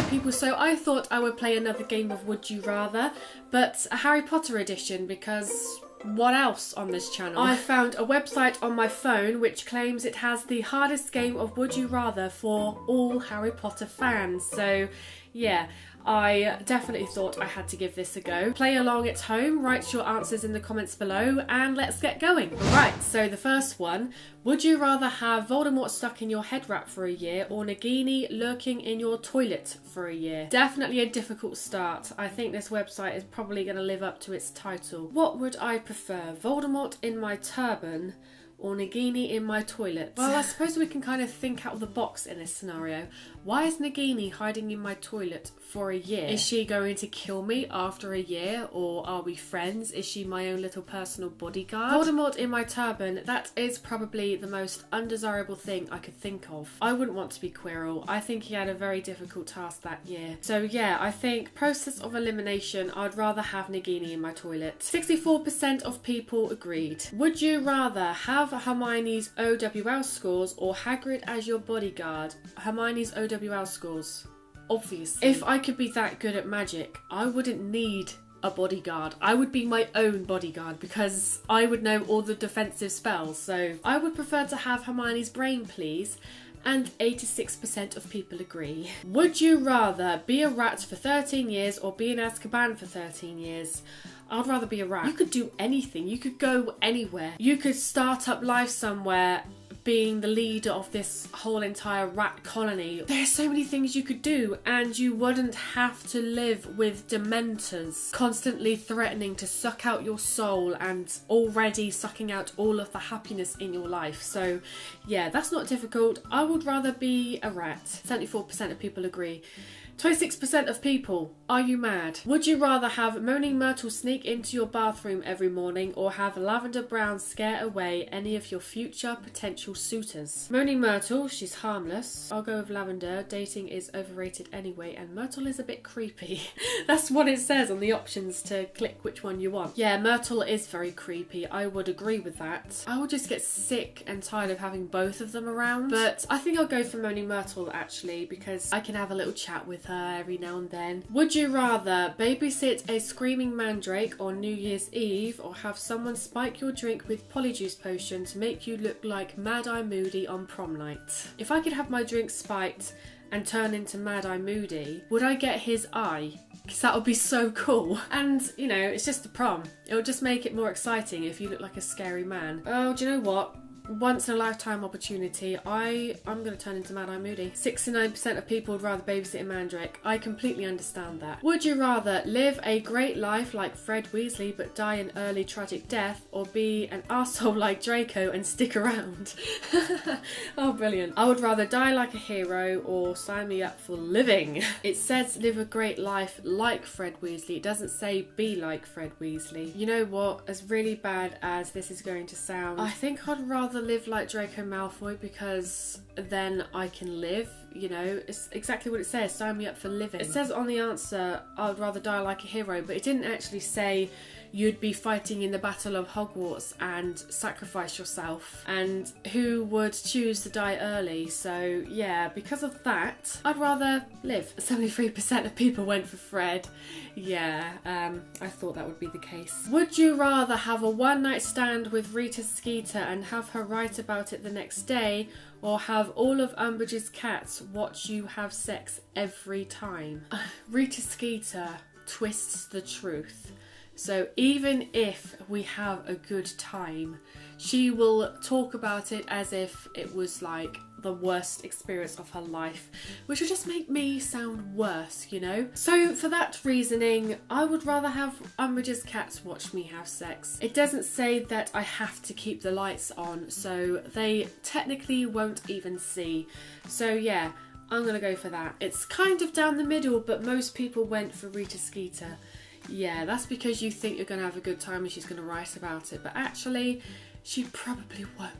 people, so I thought I would play another game of Would You Rather, but a Harry Potter edition, because what else on this channel? I found a website on my phone which claims it has the hardest game of Would You Rather for all Harry Potter fans. So yeah, I definitely thought I had to give this a go. Play along at home, write your answers in the comments below, and let's get going. Right, so the first one. Would you rather have Voldemort stuck in your head wrap for a year or Nagini lurking in your toilet for a year? Definitely a difficult start. I think this website is probably going to live up to its title. What would I prefer? Voldemort in my turban or Nagini in my toilet? Well, I suppose we can kind of think out of the box in this scenario. Why is Nagini hiding in my toilet for a year? Is she going to kill me after a year, or are we friends? Is she my own little personal bodyguard? Voldemort in my turban, that is probably the most undesirable thing I could think of. I wouldn't want to be Quirrell. I think he had a very difficult task that year. So yeah, I think process of elimination, I'd rather have Nagini in my toilet. 64% of people agreed. Would you rather have Hermione's OWL scores or Hagrid as your bodyguard? Hermione's OWL scores. Obviously. If I could be that good at magic, I wouldn't need a bodyguard. I would be my own bodyguard because I would know all the defensive spells. So I would prefer to have Hermione's brain, please. And 86% of people agree. Would you rather be a rat for 13 years or be in Azkaban for 13 years? I'd rather be a rat. You could do anything. You could go anywhere. You could start up life somewhere being the leader of this whole entire rat colony. There's so many things you could do, and you wouldn't have to live with dementors constantly threatening to suck out your soul and already sucking out all of the happiness in your life. So yeah, that's not difficult. I would rather be a rat. 74% of people agree. 26% of people, are you mad? Would you rather have Moaning Myrtle sneak into your bathroom every morning or have Lavender Brown scare away any of your future potential suitors? Moaning Myrtle, she's harmless. I'll go with Lavender. Dating is overrated anyway, and Myrtle is a bit creepy. That's what it says on the options to click which one you want. Yeah, Myrtle is very creepy. I would agree with that. I would just get sick and tired of having both of them around. But I think I'll go for Moaning Myrtle actually, because I can have a little chat with her every now and then. Would you rather babysit a screaming mandrake on New Year's Eve or have someone spike your drink with polyjuice potion to make you look like Mad-Eye Moody on prom night? If I could have my drink spiked and turn into Mad-Eye Moody, would I get his eye? Because that would be so cool. And, you know, it's just a prom. It would just make it more exciting if you look like a scary man. Oh, do you know what? Once in a lifetime opportunity, I'm going to turn into Mad-Eye Moody. 69% of people would rather babysit a mandrake. I completely understand that. Would you rather live a great life like Fred Weasley but die an early tragic death, or be an arsehole like Draco and stick around? Oh, brilliant. I would rather die like a hero or sign me up for living. It says live a great life like Fred Weasley. It doesn't say be like Fred Weasley. You know what? As really bad as this is going to sound, I think I'd rather live like Draco Malfoy, because then I can live, you know. It's exactly what it says, sign me up for living. It says on the answer I would rather die like a hero, but it didn't actually say you'd be fighting in the Battle of Hogwarts and sacrifice yourself, and who would choose to die early. So yeah, because of that, I'd rather live. 73% of people went for Fred. Yeah, I thought that would be the case. Would you rather have a one-night stand with Rita Skeeter and have her write about it the next day, or have all of Umbridge's cats watch you have sex every time? Rita Skeeter twists the truth. So even if we have a good time, she will talk about it as if it was like the worst experience of her life, which would just make me sound worse, you know? So for that reasoning, I would rather have Umbridge's cats watch me have sex. It doesn't say that I have to keep the lights on, so they technically won't even see. So yeah, I'm gonna go for that. It's kind of down the middle, but most people went for Rita Skeeter. Yeah, that's because you think you're going to have a good time and she's going to write about it. But actually, She probably won't.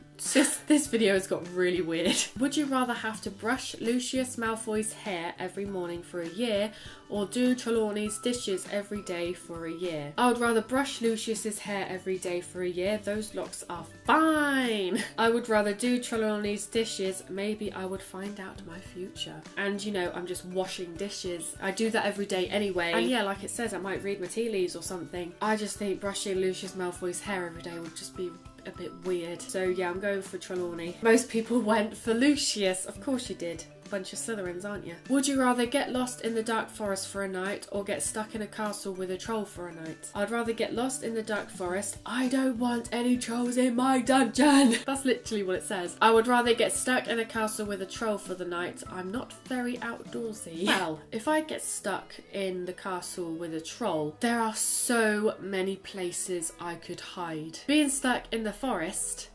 This video has got really weird. Would you rather have to brush Lucius Malfoy's hair every morning for a year, or do Trelawney's dishes every day for a year? I would rather brush Lucius's hair every day for a year. Those locks are fine. I would rather do Trelawney's dishes. Maybe I would find out my future. And you know, I'm just washing dishes. I do that every day anyway. And yeah, like it says, I might read my tea leaves or something. I just think brushing Lucius Malfoy's hair every day would just be a bit weird. So yeah, I'm going for Trelawney. Most people went for Lucius. Of course you did. Bunch of Slytherins, aren't you? Would you rather get lost in the dark forest for a night or get stuck in a castle with a troll for a night? I'd rather get lost in the dark forest. I don't want any trolls in my dungeon. That's literally what it says. I would rather get stuck in a castle with a troll for the night. I'm not very outdoorsy. Well, if I get stuck in the castle with a troll, there are so many places I could hide. Being stuck in the forest,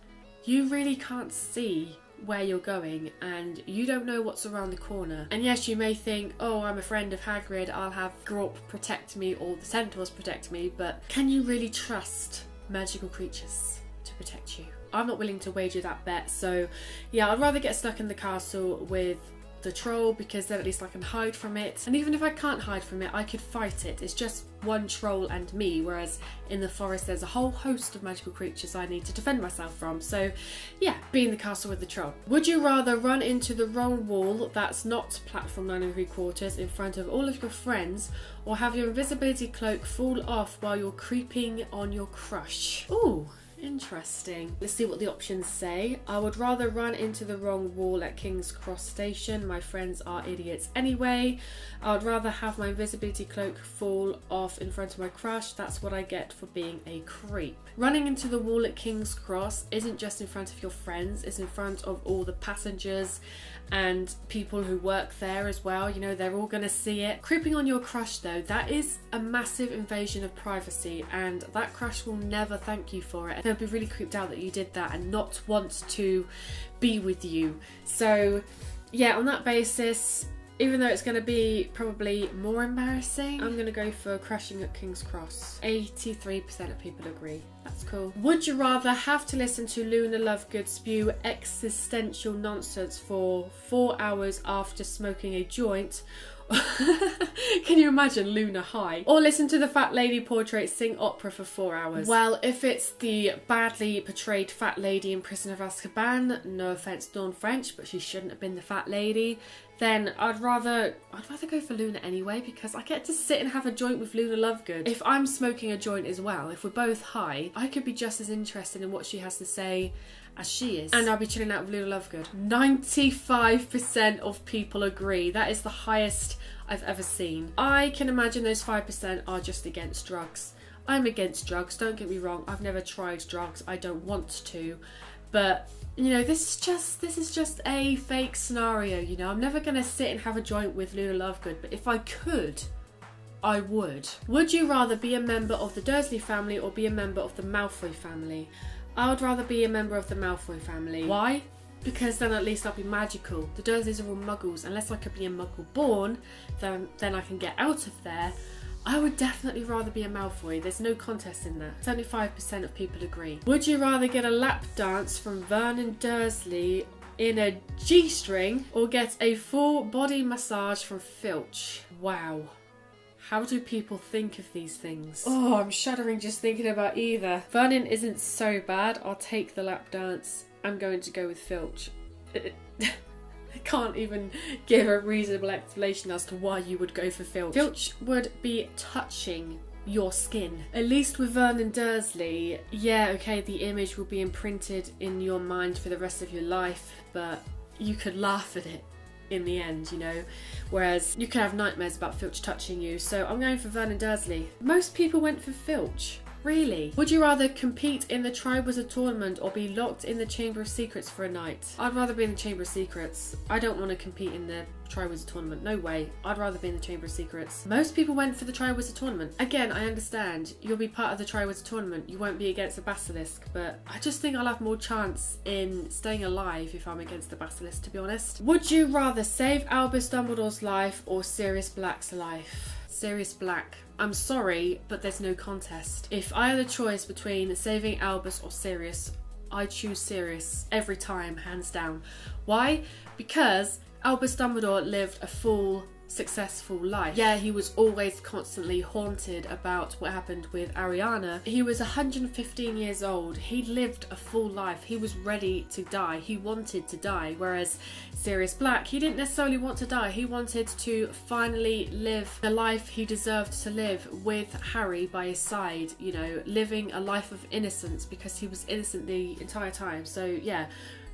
you really can't see where you're going and you don't know what's around the corner. And yes, you may think, oh, I'm a friend of Hagrid, I'll have Grawp protect me or the centaurs protect me, but can you really trust magical creatures to protect you? I'm not willing to wager that bet. So yeah, I'd rather get stuck in the castle with the troll, because then at least I can hide from it. And even if I can't hide from it, I could fight it. It's just one troll and me, whereas in the forest there's a whole host of magical creatures I need to defend myself from. So yeah, be in the castle with the troll. Would you rather run into the wrong wall that's not platform 9 3/4 in front of all of your friends, or have your invisibility cloak fall off while you're creeping on your crush? Ooh, interesting. Let's see what the options say. I would rather run into the wrong wall at King's Cross Station. My friends are idiots anyway. I would rather have my invisibility cloak fall off in front of my crush. That's what I get for being a creep. Running into the wall at King's Cross isn't just in front of your friends, it's in front of all the passengers and people who work there as well. You know, they're all gonna see it. Creeping on your crush though, that is a massive invasion of privacy, and that crush will never thank you for it. They'll be really creeped out that you did that and not want to be with you. So yeah, on that basis, even though it's going to be probably more embarrassing, I'm going to go for crashing at King's Cross. 83% of people agree. That's cool. Would you rather have to listen to Luna Lovegood spew existential nonsense for 4 hours after smoking a joint? Can you imagine Luna high? Or listen to the fat lady portrait sing opera for 4 hours? Well, if it's the badly portrayed fat lady in Prison of Azkaban, no offence Dawn French, but she shouldn't have been the fat lady, then I'd rather go for Luna anyway, because I get to sit and have a joint with Luna Lovegood. If I'm smoking a joint as well, if we're both high, I could be just as interested in what she has to say as she is. And I'll be chilling out with Luna Lovegood. 95% of people agree. That is the highest I've ever seen. I can imagine those 5% are just against drugs. I'm against drugs, don't get me wrong. I've never tried drugs. I don't want to. But you know, this is just a fake scenario, you know. I'm never going to sit and have a joint with Luna Lovegood, but if I could, I would. Would you rather be a member of the Dursley family or be a member of the Malfoy family? I would rather be a member of the Malfoy family. Why? Because then at least I'll be magical. The Dursleys are all muggles. Unless I could be a muggle born, then I can get out of there. I would definitely rather be a Malfoy. There's no contest in that. 75% of people agree. Would you rather get a lap dance from Vernon Dursley in a G-string or get a full body massage from Filch? Wow. How do people think of these things? Oh, I'm shuddering just thinking about either. Vernon isn't so bad. I'll take the lap dance. I'm going to go with Filch. I can't even give a reasonable explanation as to why you would go for Filch. Filch would be touching your skin. At least with Vernon Dursley, yeah, okay, the image will be imprinted in your mind for the rest of your life, but you could laugh at it in the end, you know, whereas you could have nightmares about Filch touching you. So I'm going for Vernon Dursley. Most people went for Filch. Really? Would you rather compete in the Triwizard Tournament or be locked in the Chamber of Secrets for a night? I'd rather be in the Chamber of Secrets. I don't want to compete in the Triwizard Tournament. No way. I'd rather be in the Chamber of Secrets. Most people went for the Triwizard Tournament. Again, I understand. You'll be part of the Triwizard Tournament. You won't be against the Basilisk, but I just think I'll have more chance in staying alive if I'm against the Basilisk, to be honest. Would you rather save Albus Dumbledore's life or Sirius Black's life? Sirius Black. I'm sorry, but there's no contest. If I had a choice between saving Albus or Sirius, I choose Sirius every time, hands down. Why? Because Albus Dumbledore lived a full, successful life. Yeah, he was always constantly haunted about what happened with Ariana. He was 115 years old. He lived a full life. He was ready to die. He wanted to die. Whereas Sirius Black, he didn't necessarily want to die. He wanted to finally live the life he deserved to live with Harry by his side, you know, living a life of innocence because he was innocent the entire time. So yeah,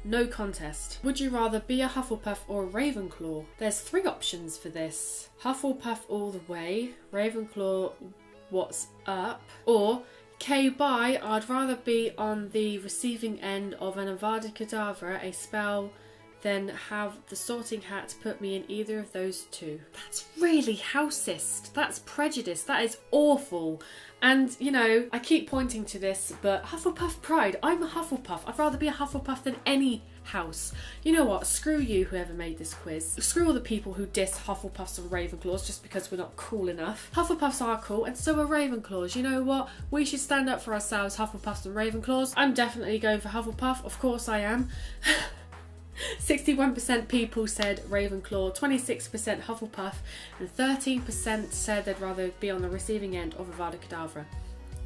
no contest. Would you rather be a Hufflepuff or a Ravenclaw? There's 3 options for this. Hufflepuff all the way, Ravenclaw what's up, or K-bye, I'd rather be on the receiving end of an Avada Kedavra, a spell, than have the Sorting Hat put me in either of those 2. That's really housist. That's prejudice. That is awful. And, you know, I keep pointing to this, but Hufflepuff pride. I'm a Hufflepuff. I'd rather be a Hufflepuff than any house. You know what? Screw you, whoever made this quiz. Screw all the people who diss Hufflepuffs and Ravenclaws just because we're not cool enough. Hufflepuffs are cool, and so are Ravenclaws. You know what? We should stand up for ourselves, Hufflepuffs and Ravenclaws. I'm definitely going for Hufflepuff. Of course I am. 61% people said Ravenclaw, 26% Hufflepuff, and 13% said they'd rather be on the receiving end of Avada Kedavra.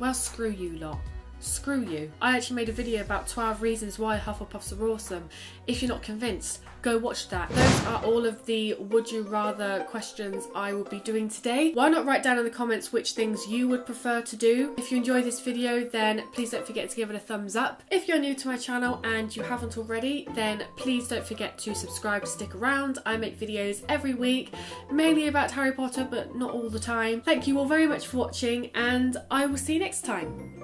Well, screw you lot. Screw you. I actually made a video about 12 reasons why Hufflepuffs are awesome. If you're not convinced, go watch that. Those are all of the would you rather questions I will be doing today. Why not write down in the comments which things you would prefer to do? If you enjoyed this video, then please don't forget to give it a thumbs up. If you're new to my channel and you haven't already, then please don't forget to subscribe to stick around. I make videos every week, mainly about Harry Potter, but not all the time. Thank you all very much for watching, and I will see you next time.